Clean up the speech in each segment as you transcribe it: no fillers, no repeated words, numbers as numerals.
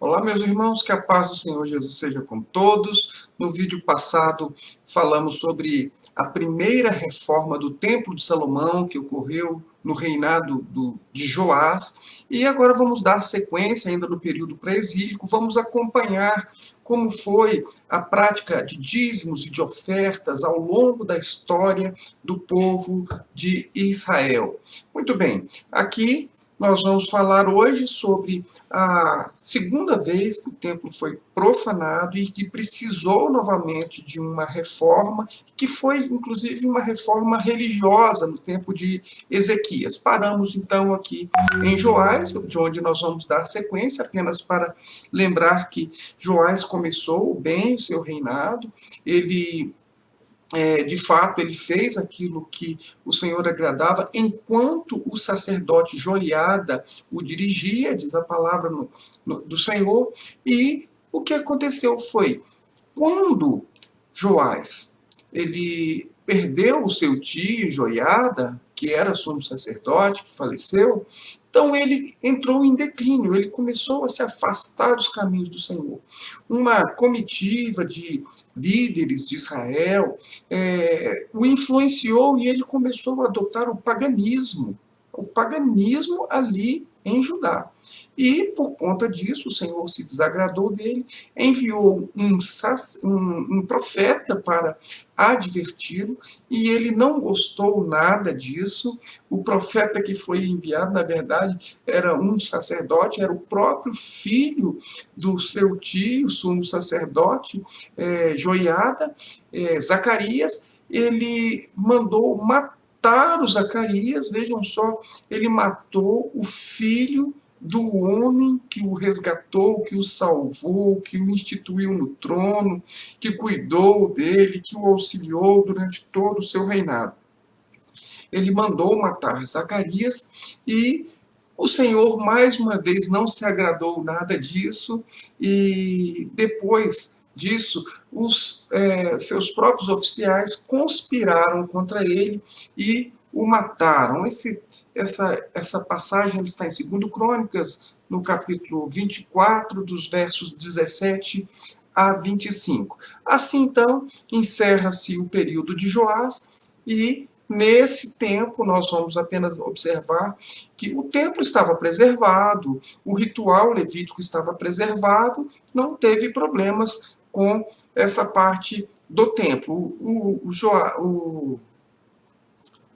Olá, meus irmãos, que a paz do Senhor Jesus seja com todos. No vídeo passado, falamos sobre a primeira reforma do Templo de Salomão, que ocorreu no reinado de Joás. E agora vamos dar sequência, ainda no período pré-exílico, vamos acompanhar como foi a prática de dízimos e de ofertas ao longo da história do povo de Israel. Muito bem, aqui nós vamos falar hoje sobre a segunda vez que o templo foi profanado e que precisou novamente de uma reforma, que foi inclusive uma reforma religiosa no tempo de Ezequias. Paramos então aqui em Joás, de onde nós vamos dar sequência, apenas para lembrar que Joás começou bem o seu reinado, ele de fato, ele fez aquilo que o Senhor agradava, enquanto o sacerdote Joiada o dirigia, diz a palavra do Senhor, e o que aconteceu foi, quando Joás, ele perdeu o seu tio Joiada, que era sumo sacerdote, que faleceu, então ele entrou em declínio, ele começou a se afastar dos caminhos do Senhor. Uma comitiva de líderes de Israel o influenciou e ele começou a adotar o paganismo ali em Judá. E, por conta disso, o Senhor se desagradou dele, enviou um profeta para adverti-lo, e ele não gostou nada disso. O profeta que foi enviado, na verdade, era um sacerdote, era o próprio filho do seu tio, sumo sacerdote, Joiada, Zacarias. Ele mandou matar o Zacarias, vejam só, ele matou o filho do homem que o resgatou, que o salvou, que o instituiu no trono, que cuidou dele, que o auxiliou durante todo o seu reinado. Ele mandou matar Zacarias e o Senhor, mais uma vez, não se agradou nada disso, e depois disso, os seus próprios oficiais conspiraram contra ele e o mataram. Essa passagem está em 2 Crônicas, no capítulo 24, dos versos 17 a 25. Assim, então, encerra-se o período de Joás, e nesse tempo nós vamos apenas observar que o templo estava preservado, o ritual levítico estava preservado, não teve problemas com essa parte do templo.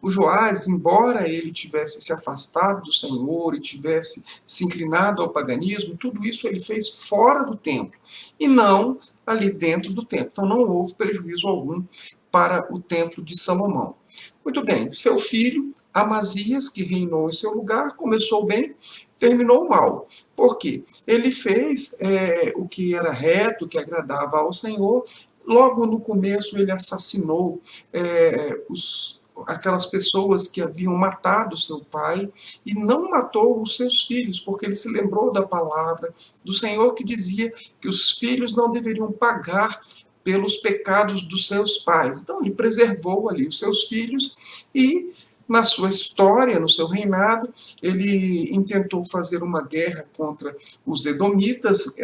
O Joás, embora ele tivesse se afastado do Senhor e tivesse se inclinado ao paganismo, tudo isso ele fez fora do templo e não ali dentro do templo. Então não houve prejuízo algum para o templo de Salomão. Muito bem, seu filho Amazias, que reinou em seu lugar, começou bem, terminou mal. Por quê? Ele fez o que era reto, que agradava ao Senhor. Logo no começo ele assassinou aquelas pessoas que haviam matado seu pai, e não matou os seus filhos, porque ele se lembrou da palavra do Senhor que dizia que os filhos não deveriam pagar pelos pecados dos seus pais. Então ele preservou ali os seus filhos, e na sua história, no seu reinado, ele intentou fazer uma guerra contra os edomitas,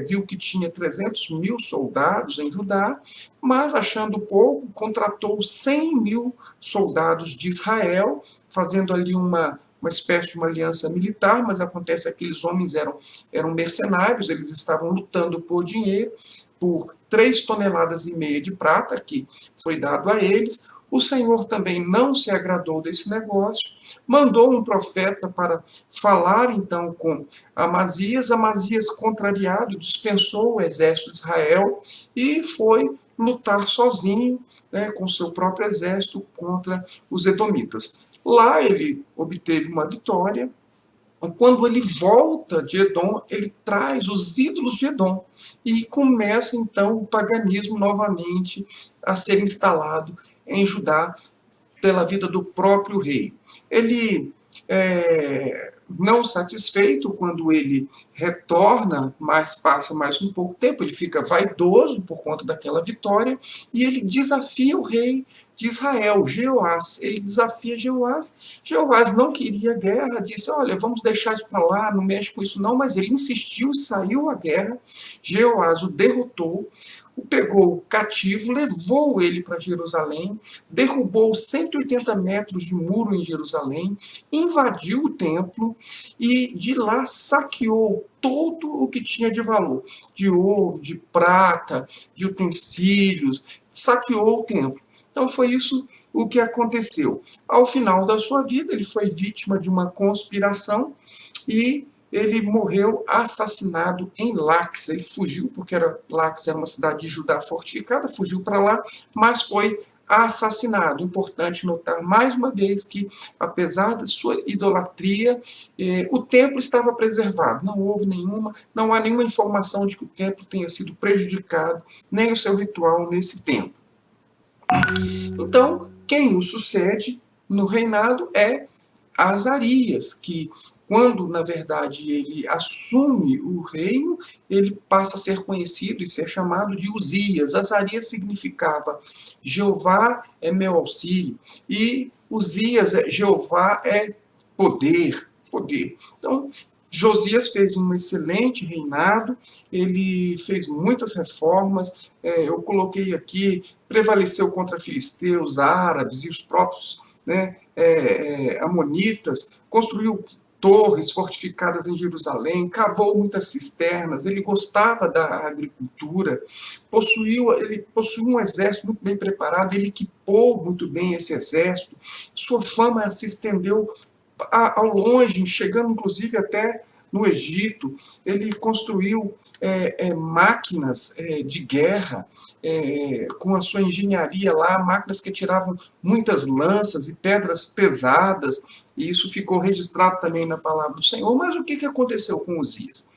viu que tinha 300.000 soldados em Judá, mas, achando pouco, contratou 100.000 soldados de Israel, fazendo ali uma espécie de uma aliança militar, mas acontece que aqueles homens eram mercenários, eles estavam lutando por dinheiro, por 3,5 toneladas de prata, que foi dado a eles. O Senhor também não se agradou desse negócio, mandou um profeta para falar então com Amazias. Amazias, contrariado, dispensou o exército de Israel e foi lutar sozinho, com seu próprio exército, contra os edomitas. Lá ele obteve uma vitória. Quando ele volta de Edom, ele traz os ídolos de Edom e começa então o paganismo novamente a ser instalado em Judá pela vida do próprio rei. Ele, não satisfeito, quando ele retorna, mas passa mais um pouco tempo, ele fica vaidoso por conta daquela vitória, e ele desafia o rei de Israel, Jeoás. Ele desafia Jeoás. Jeoás não queria guerra, disse, olha, vamos deixar isso para lá, não mexe com isso não, mas ele insistiu, saiu à guerra. Jeoás o derrotou, o pegou cativo, levou ele para Jerusalém, derrubou 180 metros de muro em Jerusalém, invadiu o templo e de lá saqueou todo o que tinha de valor, de ouro, de prata, de utensílios, saqueou o templo. Então foi isso o que aconteceu. Ao final da sua vida, ele foi vítima de uma conspiração e ele morreu assassinado em Laques. Ele fugiu, porque Laques era uma cidade de Judá fortificada, fugiu para lá, mas foi assassinado. Importante notar mais uma vez que, apesar da sua idolatria, o templo estava preservado. Não há nenhuma informação de que o templo tenha sido prejudicado, nem o seu ritual nesse tempo. Então, quem o sucede no reinado é Azarias, que quando, na verdade, ele assume o reino, ele passa a ser conhecido e ser chamado de Uzias. Azarias significava Jeová é meu auxílio, e Uzias, Jeová é poder. Então, Josias fez um excelente reinado, ele fez muitas reformas, eu coloquei aqui, prevaleceu contra filisteus, árabes e os próprios amonitas, construiu torres fortificadas em Jerusalém, cavou muitas cisternas, ele gostava da agricultura, ele possuía um exército muito bem preparado, ele equipou muito bem esse exército, sua fama se estendeu ao longe, chegando inclusive até no Egito. Ele construiu máquinas de guerra, com a sua engenharia lá, máquinas que tiravam muitas lanças e pedras pesadas, e isso ficou registrado também na palavra do Senhor. Mas o que aconteceu com Uzias?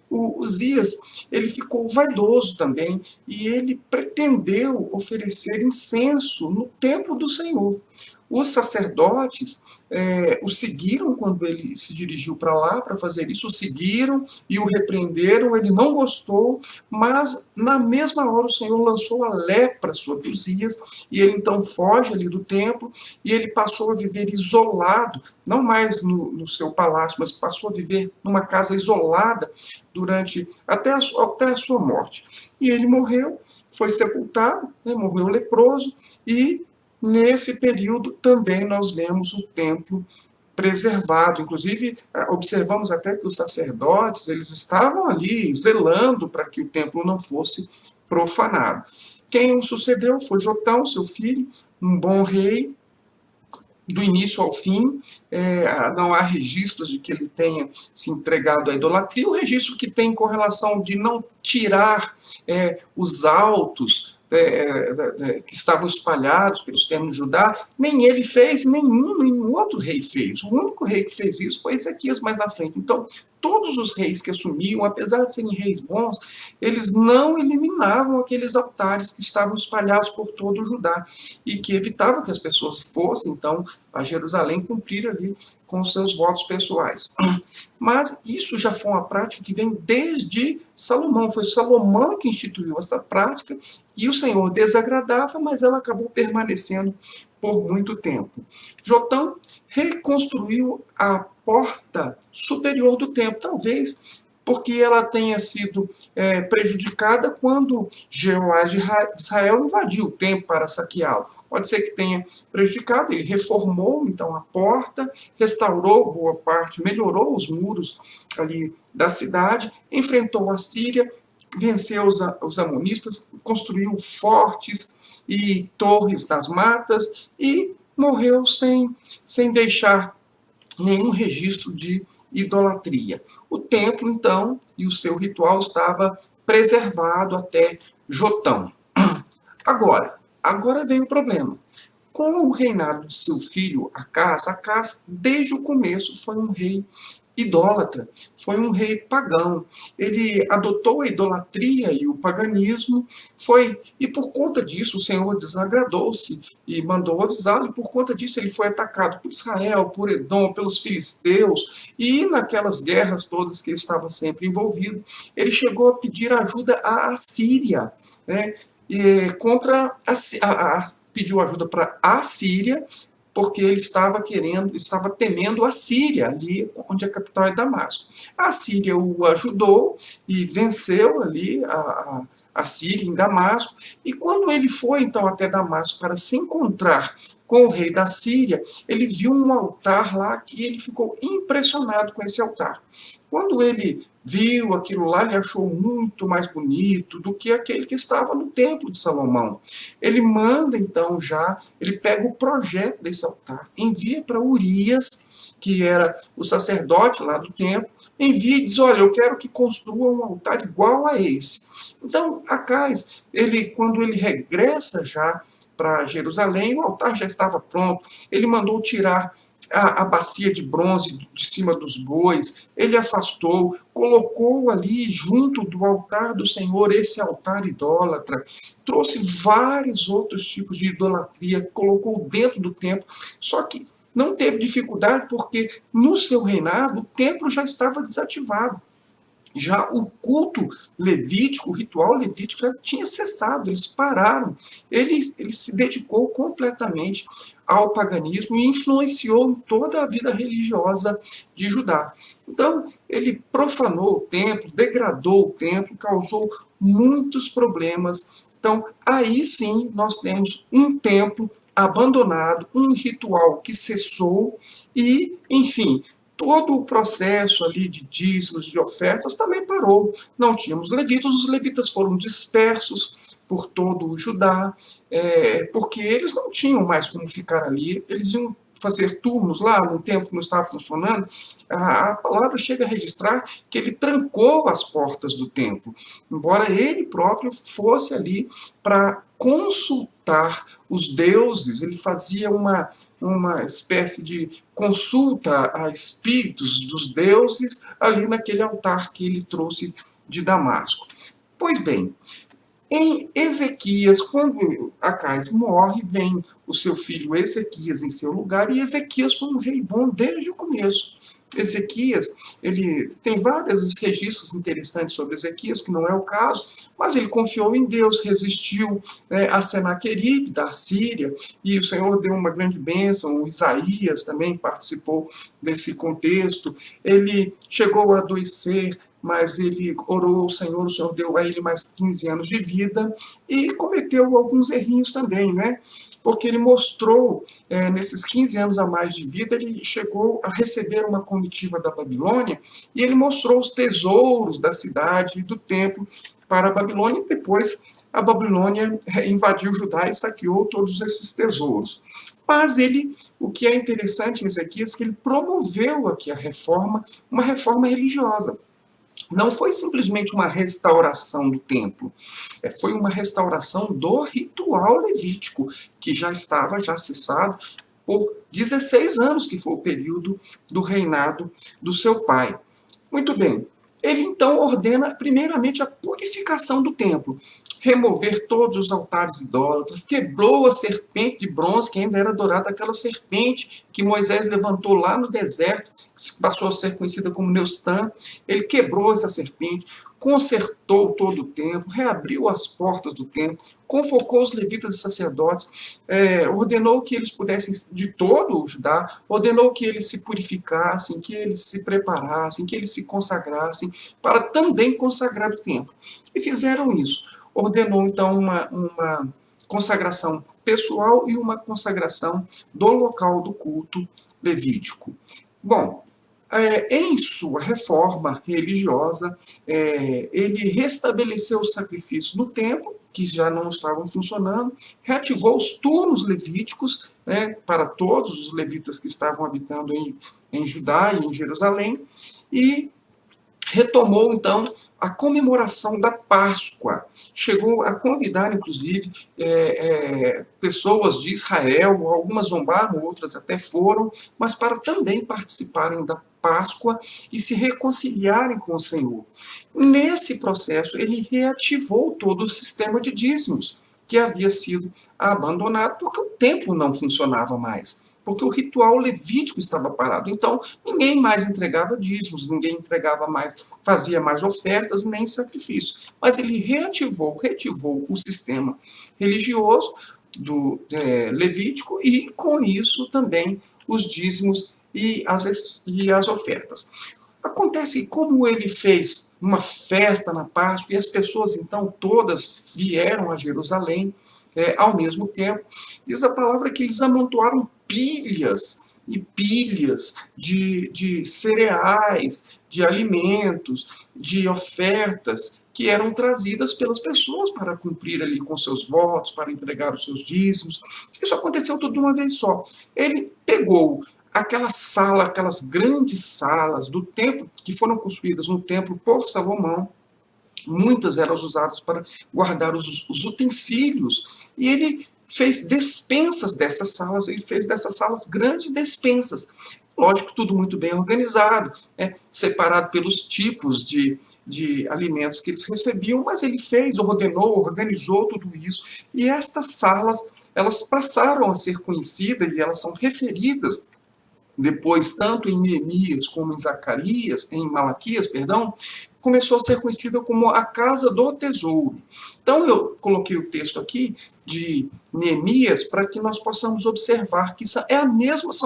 O Uzias, ele ficou vaidoso também, e ele pretendeu oferecer incenso no templo do Senhor. Os sacerdotes o seguiram quando ele se dirigiu para lá para fazer isso, o seguiram e o repreenderam, ele não gostou, mas na mesma hora o Senhor lançou a lepra sobre Uzias, e ele então foge ali do templo, e ele passou a viver isolado, não mais no seu palácio, mas passou a viver numa casa isolada até a sua morte. E ele morreu, foi sepultado, morreu leproso, e nesse período também nós vemos o templo preservado. Inclusive, observamos até que os sacerdotes, eles estavam ali zelando para que o templo não fosse profanado. Quem o sucedeu foi Jotão, seu filho, um bom rei, do início ao fim. Não há registros de que ele tenha se entregado à idolatria. O registro que tem com relação de não tirar os altos que estavam espalhados pelos termos de Judá, nem ele fez, nenhum outro rei fez. O único rei que fez isso foi Ezequias mais na frente. Então, todos os reis que assumiam, apesar de serem reis bons, eles não eliminavam aqueles altares que estavam espalhados por todo o Judá, e que evitavam que as pessoas fossem, então, a Jerusalém cumprir ali com seus votos pessoais. Mas isso já foi uma prática que vem desde Salomão. Foi Salomão que instituiu essa prática, e o Senhor desagradava, mas ela acabou permanecendo por muito tempo. Jotão reconstruiu a porta superior do templo, talvez porque ela tenha sido prejudicada quando Jeoás de Israel invadiu o templo para saqueá-lo. Pode ser que tenha prejudicado. Ele reformou então a porta, restaurou boa parte, melhorou os muros ali da cidade, enfrentou a Síria, venceu os amonistas, construiu fortes e torres nas matas e morreu sem deixar nenhum registro de idolatria. O templo, então, e o seu ritual estava preservado até Jotão. Agora vem o problema. Com o reinado de seu filho Acás, desde o começo foi um rei idólatra, foi um rei pagão. Ele adotou a idolatria e o paganismo, e por conta disso o Senhor desagradou-se e mandou avisá-lo, e por conta disso ele foi atacado por Israel, por Edom, pelos filisteus, e naquelas guerras todas que ele estava sempre envolvido, ele chegou a pedir ajuda à Assíria, contra pediu ajuda para a Síria, porque ele estava temendo a Síria, ali onde a capital é Damasco. A Síria o ajudou e venceu ali a Síria em Damasco, e quando ele foi então até Damasco para se encontrar com o rei da Síria, ele viu um altar lá que ele ficou impressionado com esse altar. Quando ele viu aquilo lá, ele achou muito mais bonito do que aquele que estava no templo de Salomão. Ele manda então ele pega o projeto desse altar, envia para Urias, que era o sacerdote lá do templo, envia e diz, olha, eu quero que construa um altar igual a esse. Então, Acais, quando ele regressa já para Jerusalém, o altar já estava pronto, ele mandou tirar a bacia de bronze de cima dos bois, ele afastou, colocou ali junto do altar do Senhor esse altar idólatra, trouxe vários outros tipos de idolatria, colocou dentro do templo, só que não teve dificuldade porque no seu reinado o templo já estava desativado. Já o culto levítico, o ritual levítico já tinha cessado, eles pararam. Ele se dedicou completamente ao paganismo e influenciou toda a vida religiosa de Judá. Então, ele profanou o templo, degradou o templo, causou muitos problemas. Então, aí sim nós temos um templo abandonado, um ritual que cessou e, enfim, todo o processo ali de dízimos, de ofertas, também parou. Não tínhamos levitas, os levitas foram dispersos por todo o Judá, porque eles não tinham mais como ficar ali, eles iam fazer turnos lá, num tempo que não estava funcionando. A palavra chega a registrar que ele trancou as portas do templo, embora ele próprio fosse ali para consultar os deuses, ele fazia uma espécie de consulta a espíritos dos deuses ali naquele altar que ele trouxe de Damasco. Pois bem, em Ezequias, quando Acais morre, vem o seu filho Ezequias em seu lugar, e Ezequias foi um rei bom desde o começo. Ezequias, ele tem vários registros interessantes sobre Ezequias, que não é o caso, mas ele confiou em Deus, resistiu a Senaqueribe, da Síria, e o Senhor deu uma grande bênção. O Isaías também participou desse contexto. Ele chegou a adoecer, mas ele orou ao Senhor, o Senhor deu a ele mais 15 anos de vida, e cometeu alguns errinhos também, né? Porque ele mostrou, nesses 15 anos a mais de vida, ele chegou a receber uma comitiva da Babilônia, e ele mostrou os tesouros da cidade e do templo para a Babilônia, e depois a Babilônia invadiu Judá e saqueou todos esses tesouros. Mas o que é interessante em Ezequias, é que ele promoveu aqui uma reforma religiosa. Não foi simplesmente uma restauração do templo, foi uma restauração do ritual levítico, que já estava cessado por 16 anos, que foi o período do reinado do seu pai. Muito bem, ele então ordena primeiramente a purificação do templo, remover todos os altares idólatras, quebrou a serpente de bronze, que ainda era dourada, aquela serpente que Moisés levantou lá no deserto, que passou a ser conhecida como Neustã. Ele quebrou essa serpente, consertou todo o templo, reabriu as portas do templo, convocou os levitas e sacerdotes, ordenou que eles pudessem, de todo o Judá, ordenou que eles se purificassem, que eles se preparassem, que eles se consagrassem, para também consagrar o templo. E fizeram isso. Ordenou, então, uma consagração pessoal e uma consagração do local do culto levítico. Bom, em sua reforma religiosa, ele restabeleceu os sacrifícios no templo, que já não estavam funcionando, reativou os turnos levíticos, para todos os levitas que estavam habitando em Judá e em Jerusalém, e retomou, então, a comemoração da Páscoa. Chegou a convidar, inclusive, pessoas de Israel, algumas zombaram, outras até foram, mas para também participarem da Páscoa e se reconciliarem com o Senhor. Nesse processo, ele reativou todo o sistema de dízimos, que havia sido abandonado porque o templo não funcionava mais, porque o ritual levítico estava parado. Então, ninguém mais entregava dízimos, ninguém fazia mais ofertas, nem sacrifícios. Mas ele reativou o sistema religioso, Levítico, e com isso também os dízimos e as ofertas. Acontece que, como ele fez uma festa na Páscoa e as pessoas então todas vieram a Jerusalém ao mesmo tempo, diz a palavra que eles amontoaram pilhas e pilhas de cereais, de alimentos, de ofertas que eram trazidas pelas pessoas para cumprir ali com seus votos, para entregar os seus dízimos. Isso aconteceu tudo de uma vez só. Ele pegou aquela sala, aquelas grandes salas do templo, que foram construídas no templo por Salomão, muitas eram usadas para guardar os utensílios, e ele fez despensas dessas salas, ele fez dessas salas grandes despensas. Lógico, tudo muito bem organizado, separado pelos tipos de alimentos que eles recebiam, mas ele fez, ordenou, organizou tudo isso, e estas salas, elas passaram a ser conhecidas, e elas são referidas depois, tanto em Neemias como em Zacarias, em Malaquias, perdão, começou a ser conhecida como a Casa do Tesouro. Então, eu coloquei o texto aqui de Neemias para que nós possamos observar que são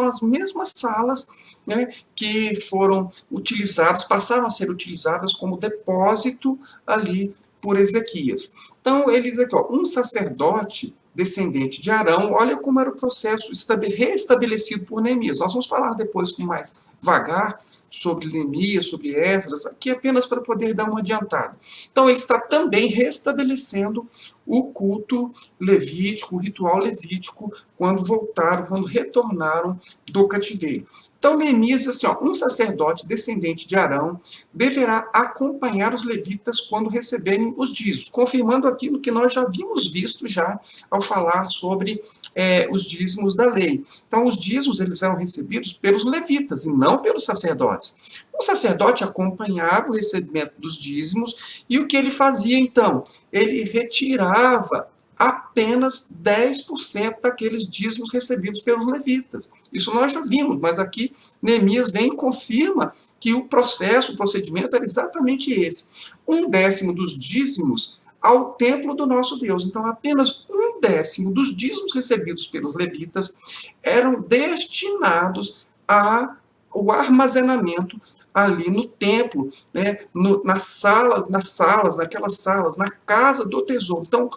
as mesmas salas, né, que foram utilizadas, passaram a ser utilizadas como depósito ali por Ezequias. Então, ele diz aqui, um sacerdote descendente de Arão, olha como era o processo restabelecido por Neemias. Nós vamos falar depois com mais vagar sobre Neemias, sobre Esdras, aqui apenas para poder dar uma adiantada. Então, ele está também restabelecendo o culto levítico, o ritual levítico, quando voltaram, quando retornaram do cativeiro. Então, Neemias diz assim, um sacerdote descendente de Arão deverá acompanhar os levitas quando receberem os dízimos, confirmando aquilo que nós já havíamos visto já ao falar sobre os dízimos da lei. Então, os dízimos eles eram recebidos pelos levitas e não pelos sacerdotes. O sacerdote acompanhava o recebimento dos dízimos e o que ele fazia, então? Ele retirava apenas 10% daqueles dízimos recebidos pelos levitas. Isso nós já vimos, mas aqui Neemias vem e confirma que o procedimento era exatamente esse. 1/10 dos dízimos ao templo do nosso Deus. Então, apenas 1/10 dos dízimos recebidos pelos levitas eram destinados ao armazenamento ali no templo, né, naquelas salas, na casa do tesouro. Então,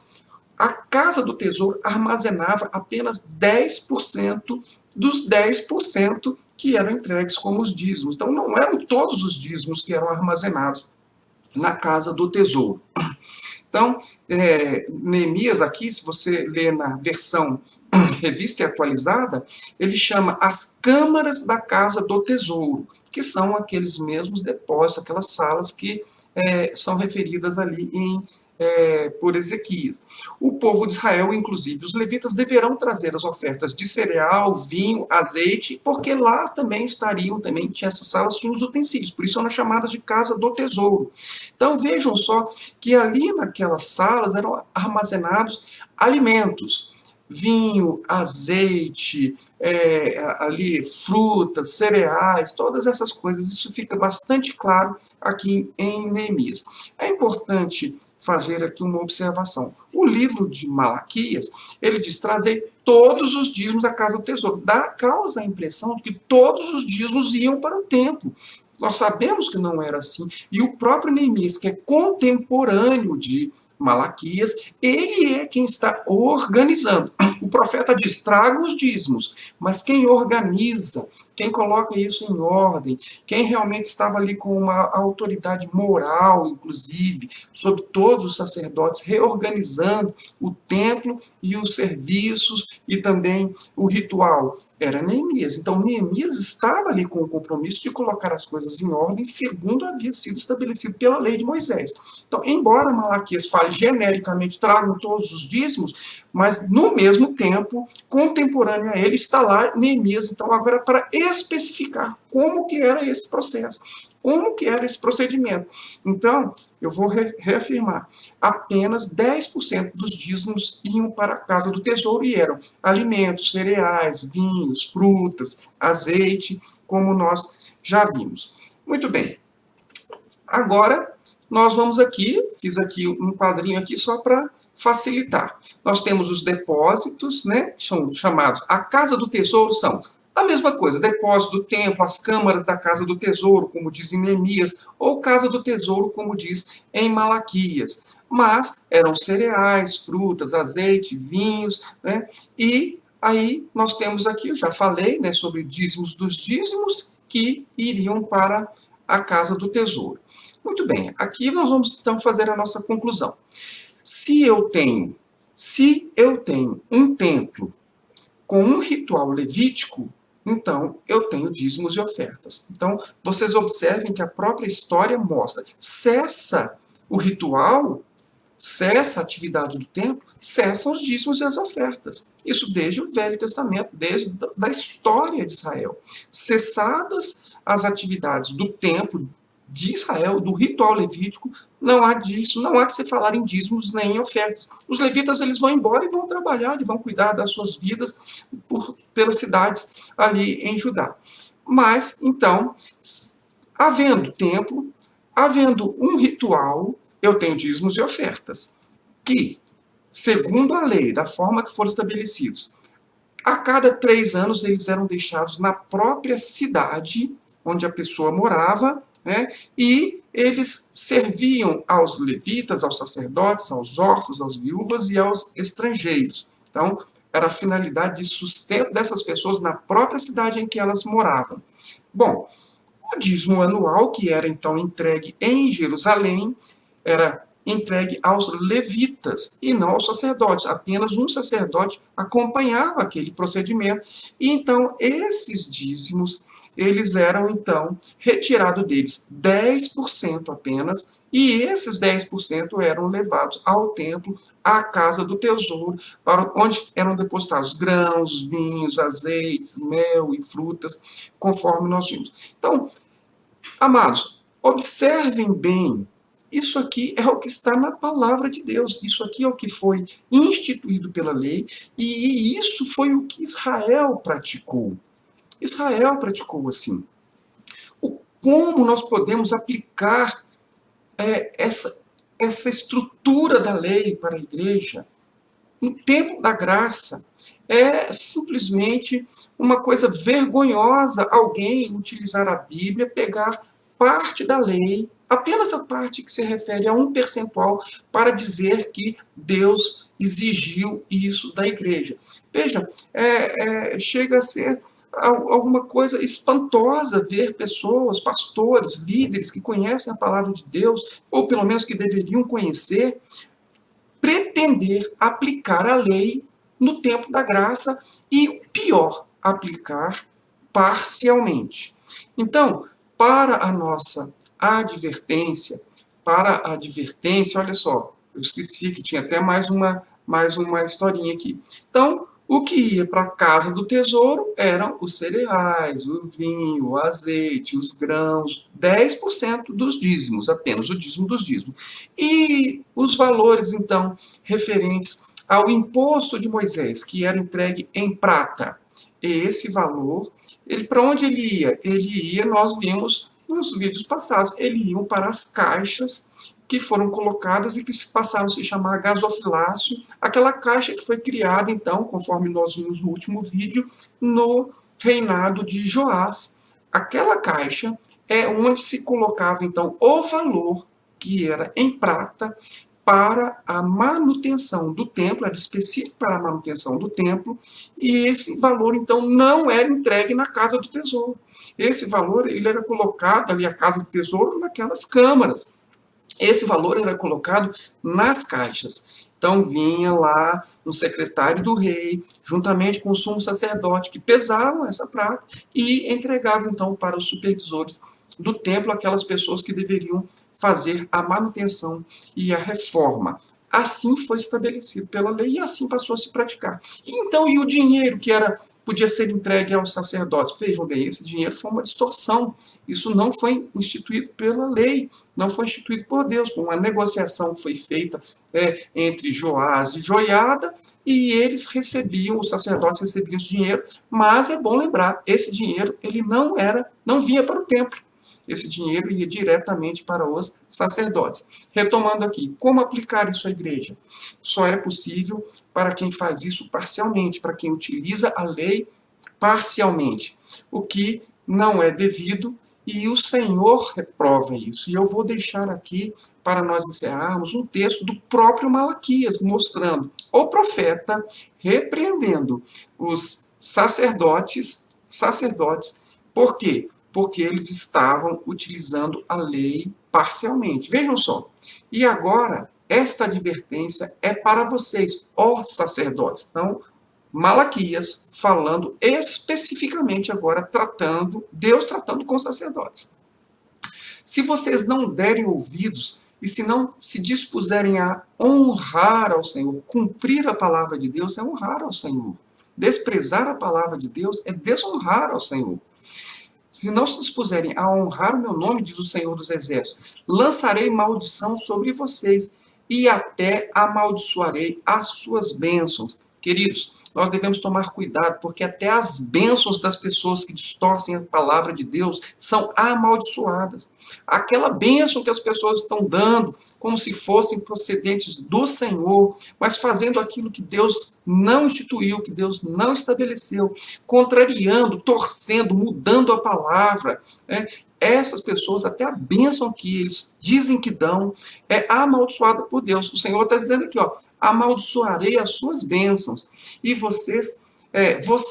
a casa do tesouro armazenava apenas 10% dos 10% que eram entregues como os dízimos. Então, não eram todos os dízimos que eram armazenados na casa do tesouro. Então, Neemias aqui, se você lê na versão revista e atualizada, ele chama as câmaras da casa do tesouro, que são aqueles mesmos depósitos, aquelas salas que são referidas ali por Ezequias. O povo de Israel, inclusive, os levitas deverão trazer as ofertas de cereal, vinho, azeite, porque lá também tinha essas salas, tinham os utensílios, por isso são chamadas de casa do tesouro. Então vejam só que ali naquelas salas eram armazenados alimentos, vinho, azeite, ali frutas, cereais, todas essas coisas. Isso fica bastante claro aqui em Neemias. É importante fazer aqui uma observação. O livro de Malaquias, ele diz trazer todos os dízimos à casa do tesouro. Causa a impressão de que todos os dízimos iam para o templo. Nós sabemos que não era assim. E o próprio Neemias, que é contemporâneo de Malaquias, ele é quem está organizando. O profeta diz, traga os dízimos, mas quem organiza, quem coloca isso em ordem, quem realmente estava ali com uma autoridade moral, inclusive, sobre todos os sacerdotes, reorganizando o templo e os serviços e também o ritual, era Neemias. Então, Neemias estava ali com o compromisso de colocar as coisas em ordem, segundo havia sido estabelecido pela lei de Moisés. Então, embora Malaquias fale genericamente, tragam todos os dízimos, mas, no mesmo tempo, contemporâneo a ele, está lá Neemias, então, agora para especificar como que era esse processo, como que era esse procedimento. Então, eu vou reafirmar, apenas 10% dos dízimos iam para a casa do tesouro e eram alimentos, cereais, vinhos, frutas, azeite, como nós já vimos. Muito bem. Agora, nós vamos aqui, fiz aqui um quadrinho aqui só para facilitar. Nós temos os depósitos, né, são chamados a Casa do Tesouro, são a mesma coisa, depósito do templo, as câmaras da Casa do Tesouro, como diz em Neemias, ou Casa do Tesouro, como diz em Malaquias. Mas eram cereais, frutas, azeite, vinhos, né? E aí nós temos aqui, eu já falei, né, sobre dízimos dos dízimos que iriam para a Casa do Tesouro. Muito bem, aqui nós vamos então fazer a nossa conclusão. Se eu tenho um templo com um ritual levítico, então eu tenho dízimos e ofertas. Então, vocês observem que a própria história mostra, cessa o ritual, cessa a atividade do templo, cessam os dízimos e as ofertas. Isso desde o Velho Testamento, desde a história de Israel. Cessadas as atividades do templo de Israel, do ritual levítico, não há disso, não há que se falar em dízimos nem em ofertas. Os levitas, eles vão embora e vão trabalhar, e vão cuidar das suas vidas pelas cidades ali em Judá. Mas, então, havendo templo, havendo um ritual, eu tenho dízimos e ofertas, que, segundo a lei, da forma que foram estabelecidos, a cada 3 anos eles eram deixados na própria cidade onde a pessoa morava, né? E eles serviam aos levitas, aos sacerdotes, aos órfãos, às viúvas e aos estrangeiros. Então, era a finalidade de sustento dessas pessoas na própria cidade em que elas moravam. Bom, o dízimo anual, que era então entregue em Jerusalém, era entregue aos levitas e não aos sacerdotes. Apenas um sacerdote acompanhava aquele procedimento. E então, esses dízimos, eles eram, então, retirados deles 10% apenas, e esses 10% eram levados ao templo, à Casa do Tesouro, para onde eram depositados grãos, vinhos, azeites, mel e frutas, conforme nós vimos. Então, amados, observem bem, isso aqui é o que está na palavra de Deus, isso aqui é o que foi instituído pela lei, e isso foi o que Israel praticou. Israel praticou assim. Como nós podemos aplicar essa estrutura da lei para a igreja no tempo da graça? É simplesmente uma coisa vergonhosa alguém utilizar a Bíblia, pegar parte da lei, apenas a parte que se refere a um percentual, para dizer que Deus exigiu isso da igreja. Veja, chega a ser alguma coisa espantosa ver pessoas, pastores, líderes que conhecem a palavra de Deus, ou pelo menos que deveriam conhecer, pretender aplicar a lei no tempo da graça e, pior, aplicar parcialmente. Então, para a nossa advertência, olha só, eu esqueci que tinha até mais uma historinha aqui. Então, o que ia para a Casa do Tesouro eram os cereais, o vinho, o azeite, os grãos, 10% dos dízimos, apenas o dízimo dos dízimos. E os valores, então, referentes ao imposto de Moisés, que era entregue em prata. Esse valor, para onde ele ia? Ele ia, nós vimos nos vídeos passados, ele ia para as caixas que foram colocadas e que passaram a se chamar gasofilácio, aquela caixa que foi criada, então, conforme nós vimos no último vídeo, no reinado de Joás. Aquela caixa é onde se colocava, então, o valor, que era em prata, para a manutenção do templo, era específico para a manutenção do templo, e esse valor, então, não era entregue na Casa do Tesouro. Esse valor, ele era colocado ali, a Casa do Tesouro, naquelas câmaras. Esse valor era colocado nas caixas. Então, vinha lá um secretário do rei, juntamente com o sumo sacerdote, que pesavam essa prata e entregavam, então, para os supervisores do templo, aquelas pessoas que deveriam fazer a manutenção e a reforma. Assim foi estabelecido pela lei e assim passou a se praticar. Então, e o dinheiro que podia ser entregue aos sacerdotes? Vejam bem, esse dinheiro foi uma distorção. Isso não foi instituído pela lei, não foi instituído por Deus. Foi uma negociação que foi feita entre Joás e Joiada, e eles recebiam, os sacerdotes recebiam esse dinheiro, mas é bom lembrar, esse dinheiro ele não vinha para o templo. esse dinheiro ia diretamente para os sacerdotes. Retomando aqui, como aplicar isso à igreja? Só é possível para quem faz isso parcialmente, para quem utiliza a lei parcialmente, o que não é devido, e o Senhor reprova isso. E eu vou deixar aqui, para nós encerrarmos, um texto do próprio Malaquias, mostrando o profeta repreendendo os sacerdotes. Por quê? Porque eles estavam utilizando a lei parcialmente. Vejam só. E agora, esta advertência é para vocês, ó sacerdotes. Então, Malaquias falando especificamente agora, Deus tratando com os sacerdotes. Se vocês não derem ouvidos e se não se dispuserem a honrar ao Senhor, cumprir a palavra de Deus é honrar ao Senhor. Desprezar a palavra de Deus é desonrar ao Senhor. Se não se dispuserem a honrar o meu nome, diz o Senhor dos Exércitos, lançarei maldição sobre vocês e até amaldiçoarei as suas bênçãos. Queridos, nós devemos tomar cuidado, porque até as bênçãos das pessoas que distorcem a palavra de Deus são amaldiçoadas. Aquela bênção que as pessoas estão dando, como se fossem procedentes do Senhor, mas fazendo aquilo que Deus não instituiu, que Deus não estabeleceu, contrariando, torcendo, mudando a palavra, né? Essas pessoas, até a bênção que eles dizem que dão, é amaldiçoada por Deus. O Senhor está dizendo aqui, ó, amaldiçoarei as suas bênçãos. E vocês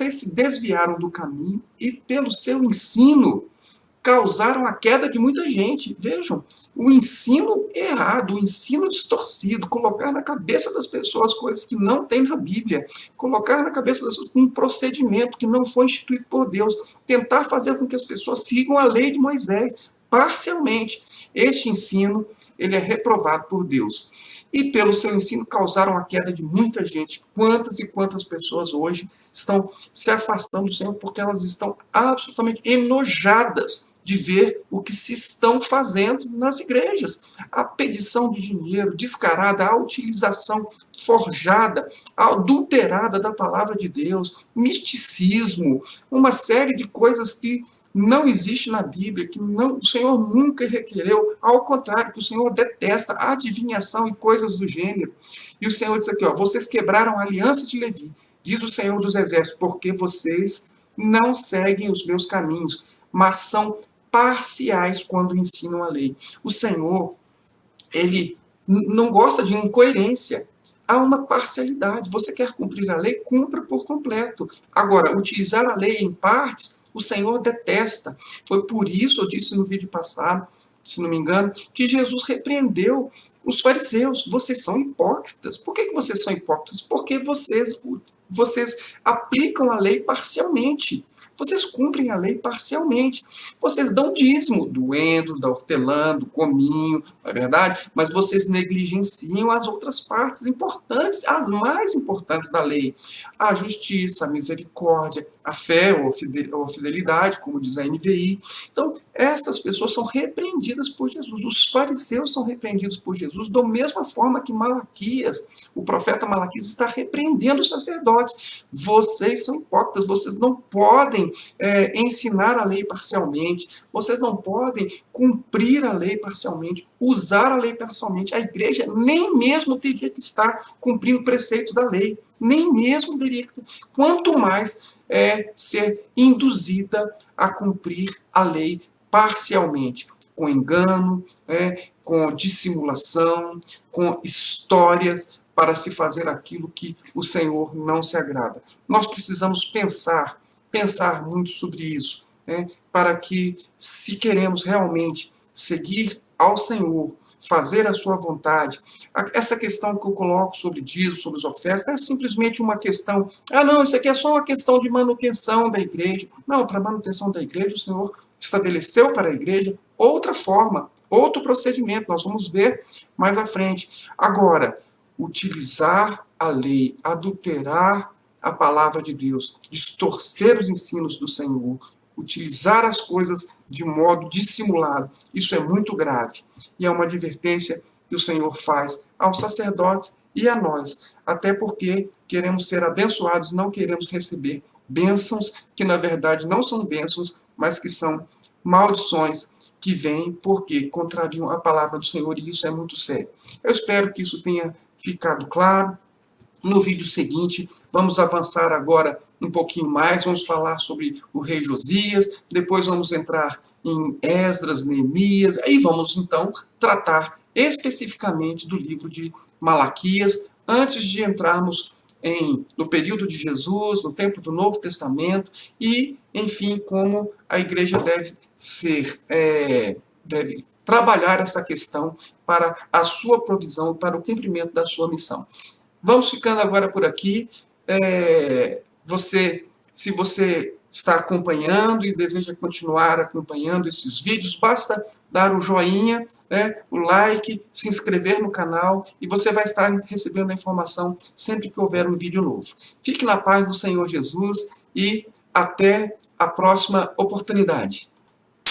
se desviaram do caminho e, pelo seu ensino, causaram a queda de muita gente. Vejam, o ensino errado, o ensino distorcido, colocar na cabeça das pessoas coisas que não tem na Bíblia, colocar na cabeça das pessoas um procedimento que não foi instituído por Deus, tentar fazer com que as pessoas sigam a lei de Moisés parcialmente. Este ensino, ele é reprovado por Deus. E pelo seu ensino causaram a queda de muita gente. Quantas e quantas pessoas hoje estão se afastando do Senhor porque elas estão absolutamente enojadas de ver o que se estão fazendo nas igrejas. A pedição de dinheiro descarada, a utilização forjada, adulterada da palavra de Deus, misticismo, uma série de coisas que não existe na Bíblia, que o Senhor nunca requereu, ao contrário, que o Senhor detesta a adivinhação e coisas do gênero. E o Senhor diz aqui, ó, vocês quebraram a aliança de Levi, diz o Senhor dos Exércitos, porque vocês não seguem os meus caminhos, mas são parciais quando ensinam a lei. O Senhor, ele não gosta de incoerência. Há uma parcialidade. Você quer cumprir a lei? Cumpra por completo. Agora, utilizar a lei em partes, o Senhor detesta. Foi por isso, eu disse no vídeo passado, se não me engano, que Jesus repreendeu os fariseus. Vocês são hipócritas. Por que vocês são hipócritas? Porque vocês aplicam a lei parcialmente. Vocês cumprem a lei parcialmente. Vocês dão dízimo do endro, da hortelã, do cominho, não é verdade? Mas vocês negligenciam as outras partes importantes, as mais importantes da lei. A justiça, a misericórdia, a fé ou a fidelidade, como diz a NVI. Então, essas pessoas são repreendidas por Jesus. Os fariseus são repreendidos por Jesus, da mesma forma que Malaquias, o profeta Malaquias, está repreendendo os sacerdotes. Vocês são hipócritas, vocês não podem ensinar a lei parcialmente, vocês não podem cumprir a lei parcialmente, usar a lei parcialmente. A igreja nem mesmo teria que estar cumprindo preceitos da lei, nem mesmo teria que, quanto mais ser induzida a cumprir a lei parcialmente, com engano, com dissimulação, com histórias, para se fazer aquilo que o Senhor não se agrada. Nós precisamos pensar muito sobre isso, para que, se queremos realmente seguir ao Senhor, fazer a sua vontade, essa questão que eu coloco sobre dízimo, sobre as ofertas, não é simplesmente uma questão, não, isso aqui é só uma questão de manutenção da igreja. Não, para a manutenção da igreja, o Senhor estabeleceu para a igreja outra forma, outro procedimento, nós vamos ver mais à frente. Agora, utilizar a lei, adulterar a palavra de Deus, distorcer os ensinos do Senhor, utilizar as coisas de modo dissimulado, isso é muito grave. E é uma advertência que o Senhor faz aos sacerdotes e a nós, até porque queremos ser abençoados, não queremos receber bênçãos que, na verdade, não são bênçãos, mas que são maldições que vêm porque contrariam a palavra do Senhor, e isso é muito sério. Eu espero que isso tenha ficado claro. No vídeo seguinte, vamos avançar agora um pouquinho mais, vamos falar sobre o rei Josias, depois vamos entrar em Esdras, Neemias, aí vamos então tratar especificamente do livro de Malaquias, antes de entrarmos no período de Jesus, no tempo do Novo Testamento, e, enfim, como a igreja deve trabalhar essa questão para a sua provisão, para o cumprimento da sua missão. Vamos ficando agora por aqui. Se você está acompanhando e deseja continuar acompanhando esses vídeos, basta dar o joinha, o like, se inscrever no canal e você vai estar recebendo a informação sempre que houver um vídeo novo. Fique na paz do Senhor Jesus e até a próxima oportunidade.